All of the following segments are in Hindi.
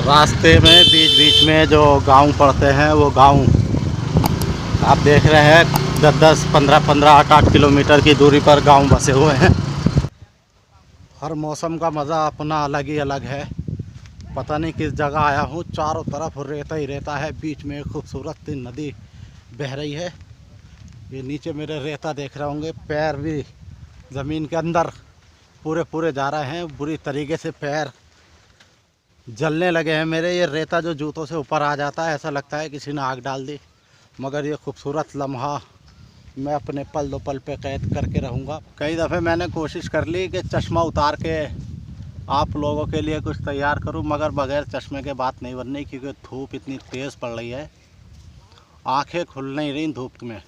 रास्ते में बीच बीच में जो गांव पड़ते हैं वो गांव आप देख रहे हैं 10-10, 15-15, 8-8 किलोमीटर की दूरी पर गांव बसे हुए हैं। हर मौसम का मज़ा अपना अलग ही अलग है। पता नहीं किस जगह आया हूँ, चारों तरफ रेता ही रेता है, बीच में खूबसूरत नदी बह रही है। ये नीचे मेरे रेता देख रहे होंगे, पैर भी ज़मीन के अंदर पूरे पूरे जा रहे हैं, बुरी तरीके से पैर जलने लगे हैं मेरे। ये रेता जो जूतों से ऊपर आ जाता है, ऐसा लगता है किसी ने आग डाल दी। मगर ये खूबसूरत लम्हा मैं अपने पल दो पल पे कैद करके रहूँगा। कई दफ़े मैंने कोशिश कर ली कि चश्मा उतार के आप लोगों के लिए कुछ तैयार करूं, मगर बगैर चश्मे के बात नहीं बननी, क्योंकि धूप इतनी तेज़ पड़ रही है, आंखें खुल नहीं रही धूप में।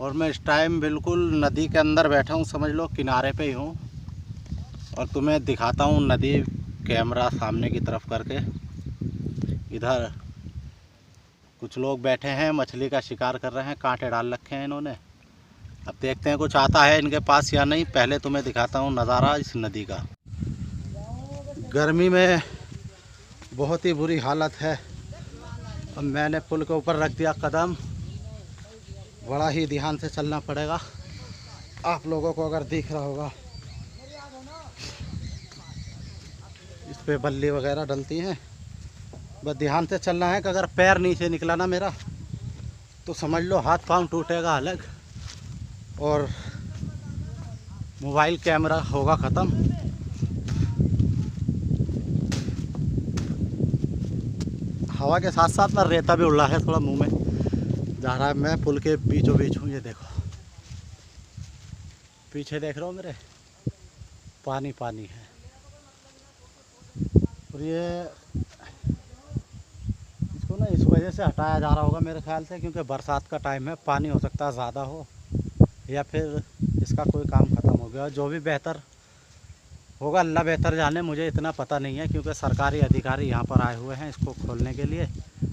और मैं इस टाइम बिल्कुल नदी के अंदर बैठा हूं, समझ लो किनारे पे ही हूं। और तुम्हें दिखाता हूं नदी, कैमरा सामने की तरफ करके। इधर कुछ लोग बैठे हैं, मछली का शिकार कर रहे हैं, कांटे डाल रखे हैं इन्होंने। अब देखते हैं कुछ आता है इनके पास या नहीं। पहले तुम्हें दिखाता हूँ नज़ारा इस नदी का। गर्मी में बहुत ही बुरी हालत है। अब मैंने पुल के ऊपर रख दिया कदम, बड़ा ही ध्यान से चलना पड़ेगा। आप लोगों को अगर दिख रहा होगा, इस पे बल्ली वगैरह डलती हैं, बस ध्यान से चलना है कि अगर पैर नीचे निकला ना मेरा, तो समझ लो हाथ पांव टूटेगा अलग और मोबाइल कैमरा होगा ख़त्म। हवा के साथ साथ ना रेता भी उड़ रहा है, थोड़ा मुंह में जा रहा है। मैं पुल के बीचों बीच हूँ, ये देखो पीछे देख रहे हो मेरे, पानी पानी है। और ये इसको ना इस वजह से हटाया जा रहा होगा मेरे ख्याल से, क्योंकि बरसात का टाइम है, पानी हो सकता है ज़्यादा हो, या फिर इसका कोई काम ख़त्म हो गया। जो भी बेहतर होगा अल्लाह बेहतर जाने, मुझे इतना पता नहीं है, क्योंकि सरकारी अधिकारी यहाँ पर आए हुए हैं इसको खोलने के लिए।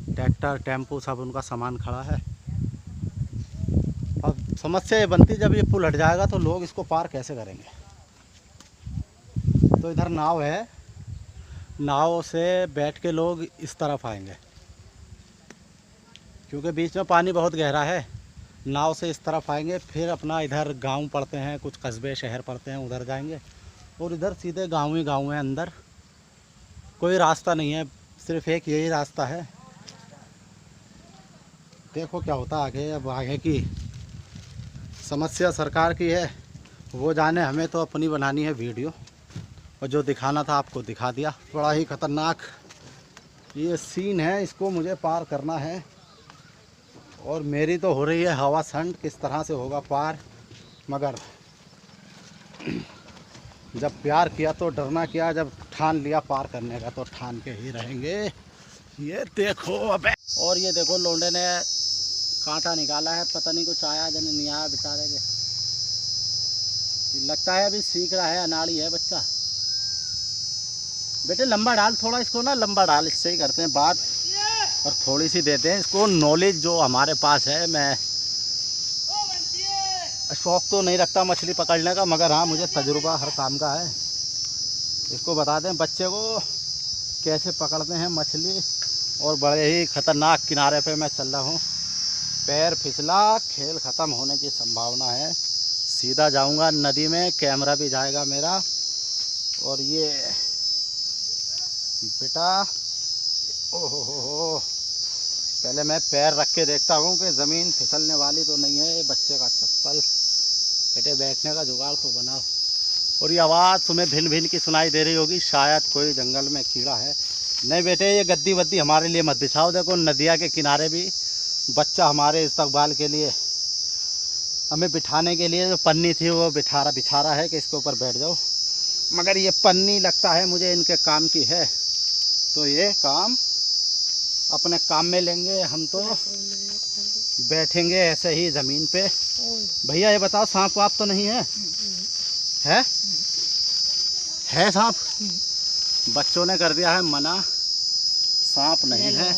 ट्रैक्टर टेम्पू सब उनका सामान खड़ा है। अब समस्या ये बनती, जब ये पुल हट जाएगा तो लोग इसको पार कैसे करेंगे। तो इधर नाव है, नाव से बैठ के लोग इस तरफ आएंगे, क्योंकि बीच में पानी बहुत गहरा है। नाव से इस तरफ आएंगे, फिर अपना इधर गांव पड़ते हैं, कुछ कस्बे शहर पड़ते हैं, उधर जाएंगे। और इधर सीधे गाँव ही गाँव है, अंदर कोई रास्ता नहीं है, सिर्फ एक यही रास्ता है। देखो क्या होता आगे। अब आगे की समस्या सरकार की है, वो जाने, हमें तो अपनी बनानी है वीडियो, और जो दिखाना था आपको दिखा दिया। बड़ा ही ख़तरनाक ये सीन है, इसको मुझे पार करना है। और मेरी तो हो रही है हवा ठंड, किस तरह से होगा पार। मगर जब प्यार किया तो डरना क्या, जब ठान लिया पार करने का तो ठान के ही रहेंगे। ये देखो अबे, और ये देखो लोंडे ने कांटा निकाला है, पता नहीं कुछ आया जन नहीं आया बेचारे के। लगता है अभी सीख रहा है, अनाड़ी है बच्चा। बेटे लंबा डाल थोड़ा, इसको ना लंबा डाल, इससे ही करते हैं बात, और थोड़ी सी देते हैं इसको नॉलेज जो हमारे पास है। मैं शौक़ तो नहीं रखता मछली पकड़ने का, मगर हाँ मुझे तजुर्बा हर काम का है। इसको बता दें बच्चे को कैसे पकड़ते हैं मछली। और बड़े ही ख़तरनाक किनारे पे मैं चल रहा हूँ, पैर फिसला खेल ख़त्म होने की संभावना है। सीधा जाऊँगा नदी में, कैमरा भी जाएगा मेरा। और ये बेटा, ओहो, पहले मैं पैर रख के देखता हूँ कि ज़मीन फिसलने वाली तो नहीं है। ये बच्चे का चप्पल, बेटे बैठने का जुगाड़ तो बनाओ। और ये आवाज़ तुम्हें भिन भिन की सुनाई दे रही होगी, शायद कोई जंगल में कीड़ा है। नहीं बेटे, ये गद्दी वद्दी हमारे लिए मत बिछाओ। देखो नदिया के किनारे भी बच्चा हमारे इस्तकबाल के लिए, हमें बिठाने के लिए जो पन्नी थी वो बिछा रहा है कि इसके ऊपर बैठ जाओ। मगर ये पन्नी लगता है मुझे इनके काम की है, तो ये काम अपने काम में लेंगे। हम तो बैठेंगे ऐसे ही ज़मीन पे। भैया ये बताओ, सांप वाप तो नहीं है? है सांप? बच्चों ने कर दिया है मना, सांप नहीं है।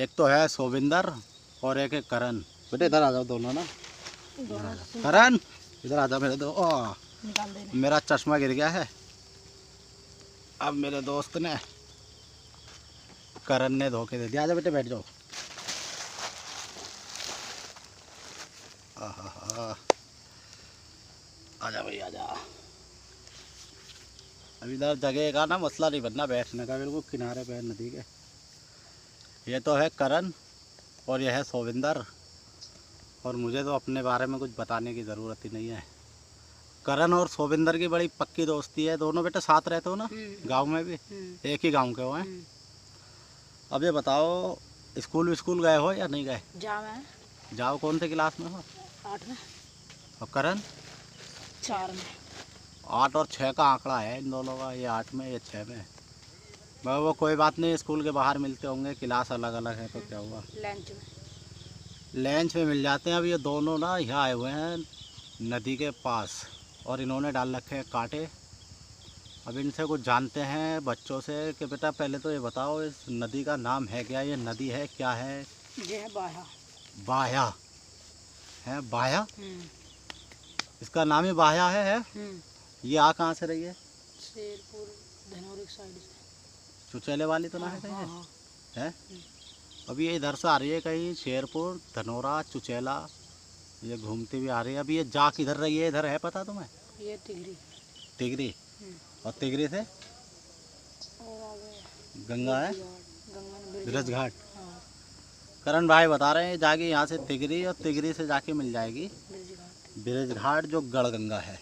एक तो है सोविंदर और एक है करण। बेटे इधर आ जाओ दोनों ना, करण इधर आ जाओ मेरे दो। मेरा चश्मा गिर गया है। अब मेरे दोस्त ने करण ने धोखे दे दिया। आजा बेटे बैठ जाओ। आजा भाई आजा। अभी इधर जगह का ना मसला नहीं बनना, बैठने का, बिल्कुल किनारे पे नदी के। ये तो है करण और यह है सोविंदर, और मुझे तो अपने बारे में कुछ बताने की ज़रूरत ही नहीं है। करण और सोविंदर की बड़ी पक्की दोस्ती है। दोनों बेटे साथ रहते हो ना गांव में भी? एक ही गांव के हो हैं? अब ये बताओ, स्कूल गए हो या नहीं गए? जाओ। कौन से क्लास में हो? 8 में। और करण? 4 में। 8 और 6 का आंकड़ा है इन दोनों का। ये 8 में, ये 6 में। मगर वो कोई बात नहीं, स्कूल के बाहर मिलते होंगे, क्लास अलग अलग है तो क्या हुआ, लंच में मिल जाते हैं। अब ये दोनों ना यहाँ आए हुए हैं नदी के पास, और इन्होंने डाल रखे हैं कांटे। अब इनसे कुछ जानते हैं बच्चों से कि बेटा पहले तो ये बताओ, इस नदी का नाम है क्या? ये नदी है क्या है? ये है बाया। बाया है? बाया? इसका नाम ही बाया है? ये आ कहाँ से रही है? शेरपुर धनौरी साइड से। चुचेले वाली तो ना है कहीं? है? अभी ये इधर से आ रही है कहीं, शेरपुर, धनौरा, चुचेला, ये घूमती भी आ रही है। अभी ये जा किधर रही है, इधर है पता तुम्हें? ये तिगरी। तिगरी? और तिगरी से और आगे गंगा है, ब्रज घाट। हाँ। करण भाई बता रहे हैं जाके यहाँ से तिगरी, और तिगरी से जाके मिल जाएगी ब्रज घाट, जो गढ़गंगा है।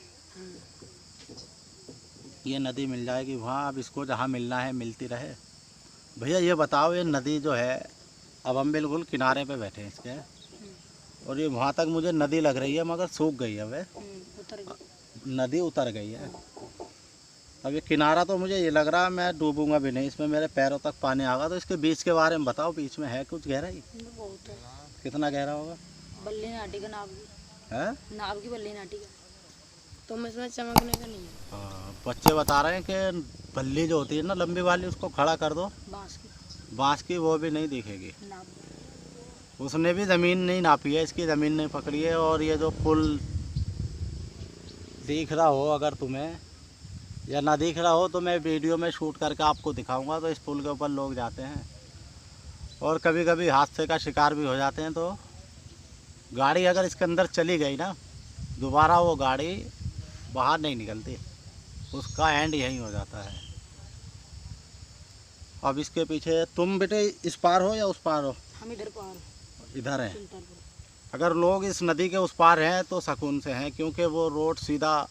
ये नदी मिल जाएगी वहाँ। अब इसको जहाँ मिलना है मिलती रहे। भैया ये बताओ, ये नदी जो है, अब हम बिल्कुल किनारे पे बैठे हैं इसके, और ये वहाँ तक मुझे नदी लग रही है, मगर सूख गई है। वे नदी उतर गई है। अब ये किनारा तो मुझे ये लग रहा है मैं डूबूंगा भी नहीं इसमें, मेरे पैरों तक पानी आगा। तो इसके बीच के बारे में बताओ, बीच में है कुछ गहराई? बहुत है। कितना गहरा होगा? बल्ली नाटी का नाव की है? नाव की बल्ली नाटी का, तो इसमें चमकने का नहीं है। हाँ, बच्चे बता रहे हैं कि बल्ली जो होती है ना लंबी वाली, उसको खड़ा कर दो, बांस की, वो भी नहीं दिखेगी। उसने भी ज़मीन नहीं नापी है, इसकी ज़मीन नहीं पकड़ी है। और ये जो पुल दिख रहा हो अगर तुम्हें, या ना दिख रहा हो, तो मैं वीडियो में शूट करके आपको दिखाऊंगा। तो इस पुल के ऊपर लोग जाते हैं, और कभी कभी हादसे का शिकार भी हो जाते हैं। तो गाड़ी अगर इसके अंदर चली गई ना, दोबारा वो गाड़ी बाहर नहीं निकलती, उसका एंड यहीं हो जाता है। अब इसके पीछे तुम बेटे इस पार हो या उस पार हो? हम इधर पार, इधर हैं। अगर लोग इस नदी के उस पार हैं तो सुकून से हैं, क्योंकि वो रोड सीधा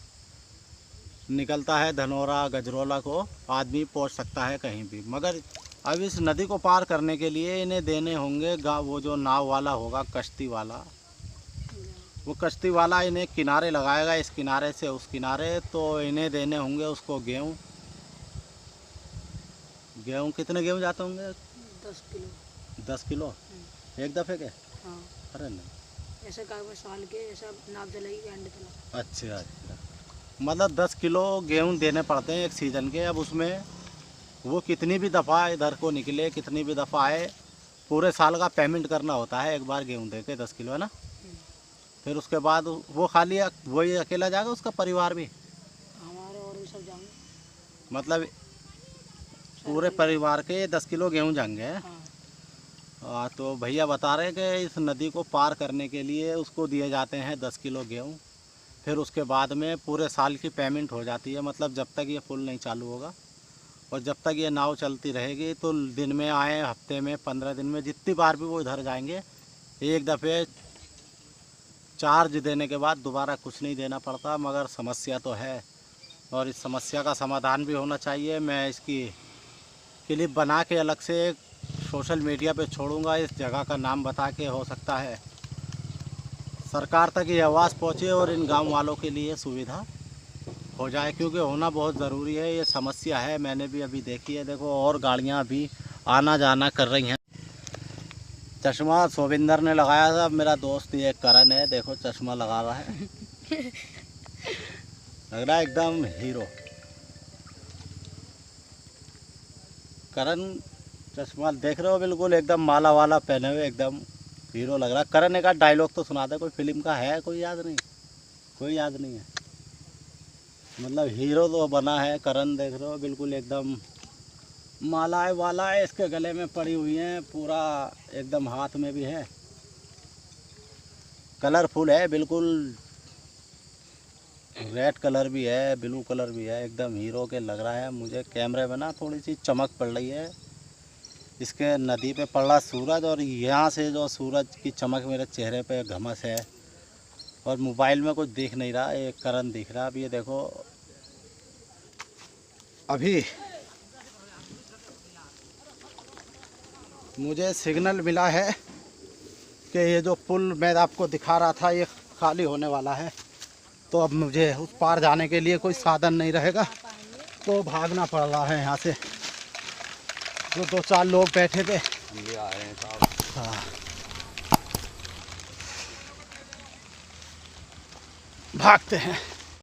निकलता है धनौरा, गजरोला को आदमी पहुंच सकता है कहीं भी। मगर अब इस नदी को पार करने के लिए इन्हें देने होंगे वो जो नाव वाला होगा, कश्ती वाला, वो कश्ती वाला इन्हें किनारे लगाएगा, इस किनारे से उस किनारे। तो इन्हें देने होंगे उसको गेहूँ। गेहूँ कितने गेहूँ जाते होंगे? 10 किलो। 10 किलो एक दफ़े के? हाँ। अरे नहीं, ऐसे साल के ऐसा नाव चलेगी एंड तक। अच्छा, मतलब 10 किलो गेहूँ देने पड़ते हैं एक सीज़न के। अब उसमें वो कितनी भी दफ़ा इधर को निकले, कितनी भी दफ़ा आए, पूरे साल का पेमेंट करना होता है एक बार गेहूँ दे के 10 किलो, है ना? फिर उसके बाद वो खाली वही अकेला जाएगा, उसका परिवार भी? हमारे और भी सब जाएंगे, मतलब पूरे परिवार के 10 किलो गेहूँ जाएंगे। हाँ। तो भैया बता रहे हैं कि इस नदी को पार करने के लिए उसको दिए जाते हैं 10 किलो गेहूँ। फिर उसके बाद में पूरे साल की पेमेंट हो जाती है। मतलब जब तक ये पुल नहीं चालू होगा और जब तक ये नाव चलती रहेगी, तो दिन में आए, हफ्ते में, 15 दिन में, जितनी बार भी वो इधर जाएंगे, एक दफ़े चार्ज देने के बाद दोबारा कुछ नहीं देना पड़ता। मगर समस्या तो है, और इस समस्या का समाधान भी होना चाहिए। मैं इसकी क्लिप बना के अलग से सोशल मीडिया पे छोड़ूंगा, इस जगह का नाम बता के। हो सकता है सरकार तक ये आवाज़ पहुँचे और इन गांव वालों के लिए सुविधा हो जाए, क्योंकि होना बहुत ज़रूरी है। ये समस्या है, मैंने भी अभी देखी है। देखो और गाड़ियाँ अभी आना जाना कर रही हैं। चश्मा सोविंदर ने लगाया था, मेरा दोस्त ये करण है, देखो चश्मा लगा रहा है, लग रहा है एकदम हीरो। करण चश्मा देख रहे हो, बिल्कुल एकदम माला वाला पहने हुए, एकदम हीरो लग रहा है। करण ने कहा डायलॉग तो सुना दे, कोई फिल्म का है? कोई याद नहीं? कोई याद नहीं है। मतलब हीरो तो बना है करण, देख रहे हो बिल्कुल एकदम मालाएं वालाएं इसके गले में पड़ी हुई हैं, पूरा एकदम हाथ में भी है, कलरफुल है बिल्कुल, रेड कलर भी है, ब्लू कलर भी है, एकदम हीरो के लग रहा है मुझे। कैमरे में ना थोड़ी सी चमक पड़ रही है, इसके नदी पे पड़ रहा सूरज, और यहाँ से जो सूरज की चमक मेरे चेहरे पे घमस है, और मोबाइल में कुछ दिख नहीं रहा, एक करंट दिख रहा। अब ये देखो, अभी मुझे सिग्नल मिला है कि ये जो पुल मैं आपको दिखा रहा था ये खाली होने वाला है, तो अब मुझे उस पार जाने के लिए कोई साधन नहीं रहेगा, तो भागना पड़ रहा है यहाँ से। जो 2-4 लोग बैठे थे ये आ रहे हैं साहब। हाँ, भागते हैं।